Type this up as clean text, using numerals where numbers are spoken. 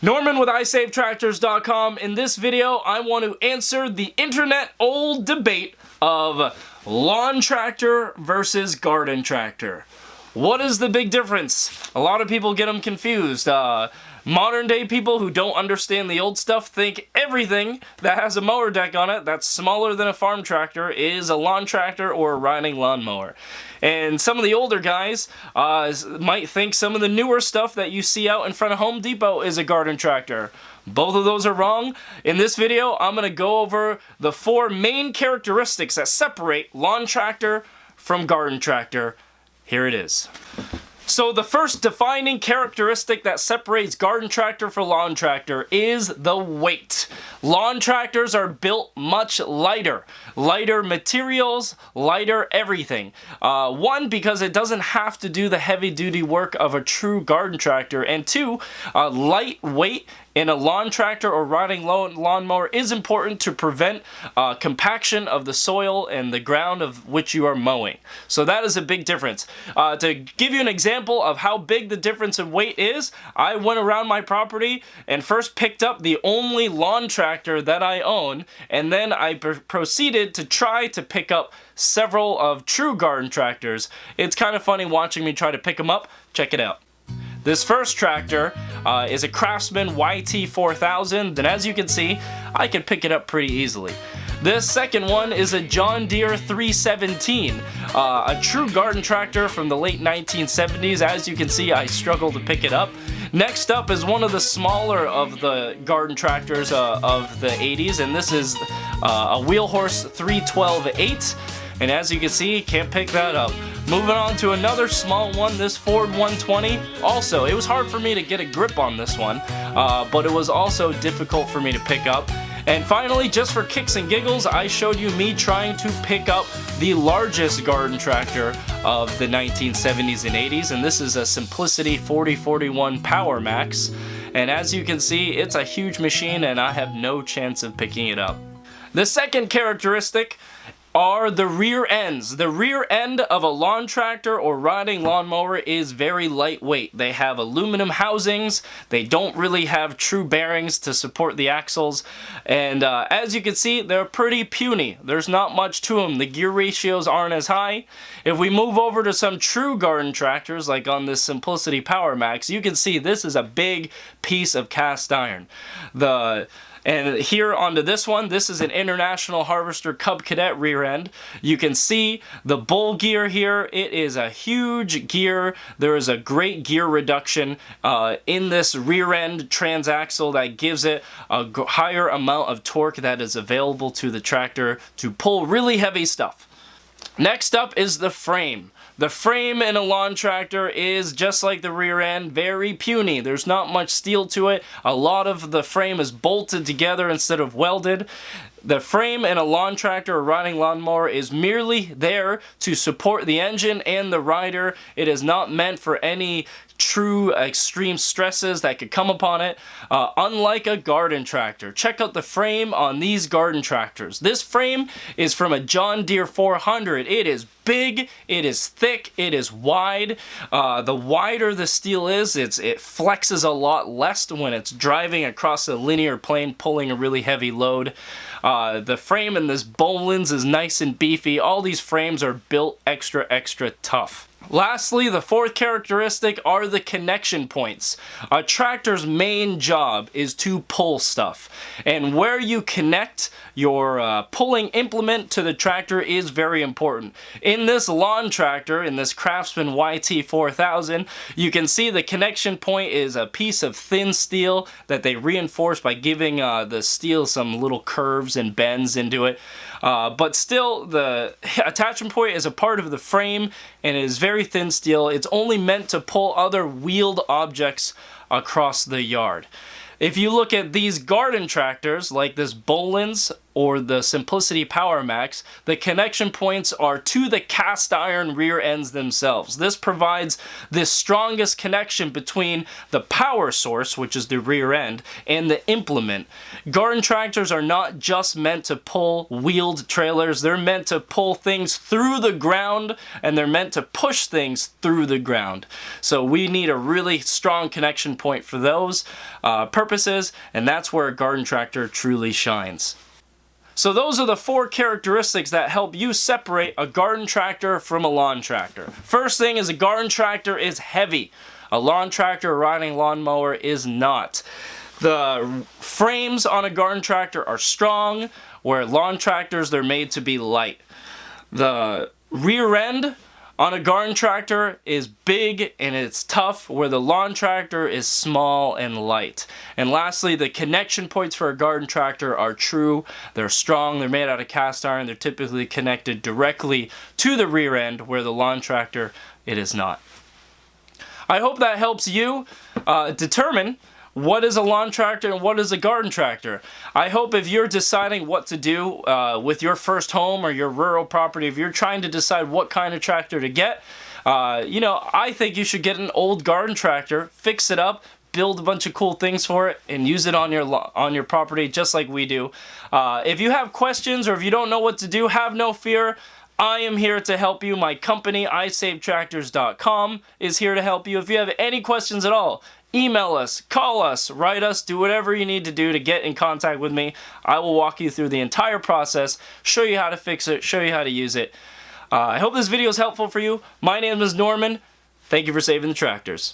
Norman with iSaveTractors.com. In this video, I want to answer the internet-old debate of lawn tractor versus garden tractor. What is the big difference? A lot of people get them confused. Modern day people who don't understand the old stuff think everything that has a mower deck on it that's smaller than a farm tractor is a lawn tractor or a riding lawnmower. And some of the older guys might think some of the newer stuff that you see out in front of Home Depot is a garden tractor. Both of those are wrong. In this video, I'm going to go over the 4 main characteristics that separate lawn tractor from garden tractor. Here it is. So the first defining characteristic that separates garden tractor from lawn tractor is the weight. Lawn tractors are built much lighter. Lighter materials, lighter everything. One, because it doesn't have to do the heavy duty work of a true garden tractor. And 2, lightweight in a lawn tractor or riding lawnmower is important to prevent compaction of the soil and the ground of which you are mowing. So that is a big difference. To give you an example of how big the difference in weight is, I went around my property and first picked up the only lawn tractor that I own, and then I proceeded to try to pick up several of true garden tractors. It's kind of funny watching me try to pick them up. Check it out. This first tractor is a Craftsman YT4000, and as you can see, I can pick it up pretty easily. This second one is a John Deere 317, a true garden tractor from the late 1970s. As you can see, I struggle to pick it up. Next up is one of the smaller of the garden tractors of the 80s, and this is a Wheelhorse 312-8, and as you can see, can't pick that up. Moving on to another small one, this Ford 120. Also, it was hard for me to get a grip on this one, but it was also difficult for me to pick up. And finally, just for kicks and giggles, I showed you me trying to pick up the largest garden tractor of the 1970s and 80s, and this is a Simplicity 4041 Power Max. And as you can see, it's a huge machine and I have no chance of picking it up. The second characteristic are the rear ends. The rear end of a lawn tractor or riding lawnmower is very lightweight. They have aluminum housings. They don't really have true bearings to support the axles. And as you can see, they're pretty puny. There's not much to them. The gear ratios aren't as high. If we move over to some true garden tractors, like on this Simplicity Power Max, you can see this is a big piece of cast iron. And here onto this one, this is an International Harvester Cub Cadet rear end. You can see the bull gear here. It is a huge gear. There is a great gear reduction in this rear end transaxle that gives it a higher amount of torque that is available to the tractor to pull really heavy stuff. Next up is the frame. The frame in a lawn tractor is just like the rear end, very puny. There's not much steel to it. A lot of the frame is bolted together instead of welded. The frame in a lawn tractor or riding lawnmower is merely there to support the engine and the rider. It is not meant for any true extreme stresses that could come upon it, unlike a garden tractor. Check out the frame on these garden tractors. This frame is from a John Deere 400. It is big, it is thick, it is wide. The wider the steel is, it flexes a lot less when it's driving across a linear plane pulling a really heavy load. The frame in this Bohlins is nice and beefy. All these frames are built extra tough. Lastly, the fourth characteristic are the connection points. A tractor's main job is to pull stuff, and where you connect your pulling implement to the tractor is very important. In this lawn tractor, in this Craftsman YT4000, you can see the connection point is a piece of thin steel that they reinforce by giving the steel some little curves and bends into it. But still, the attachment point is a part of the frame and it is very thin steel. It's only meant to pull other wheeled objects across the yard. If you look at these garden tractors, like this Bohlins or the Simplicity Power Max, the connection points are to the cast iron rear ends themselves. This provides the strongest connection between the power source, which is the rear end, and the implement. Garden tractors are not just meant to pull wheeled trailers, they're meant to pull things through the ground, and they're meant to push things through the ground. So we need a really strong connection point for those purposes, and that's where a garden tractor truly shines. So those are the 4 characteristics that help you separate a garden tractor from a lawn tractor. First thing is a garden tractor is heavy. A lawn tractor or riding lawnmower is not. The frames on a garden tractor are strong, where lawn tractors, they're made to be light. The rear end on a garden tractor is big and it's tough, where the lawn tractor is small and light. And lastly, the connection points for a garden tractor are true. They're strong, they're made out of cast iron, they're typically connected directly to the rear end, where the lawn tractor, it is not. I hope that helps you determine what is a lawn tractor and what is a garden tractor. I hope if you're deciding what to do with your first home or your rural property, if you're trying to decide what kind of tractor to get, I think you should get an old garden tractor, fix it up, build a bunch of cool things for it, and use it on your property just like we do. If you have questions or if you don't know what to do, have no fear. I am here to help you. My company, iSaveTractors.com, is here to help you. If you have any questions at all, email us, call us, write us, do whatever you need to do to get in contact with me. I will walk you through the entire process, show you how to fix it, show you how to use it. I hope this video is helpful for you. My name is Norman. Thank you for saving the tractors.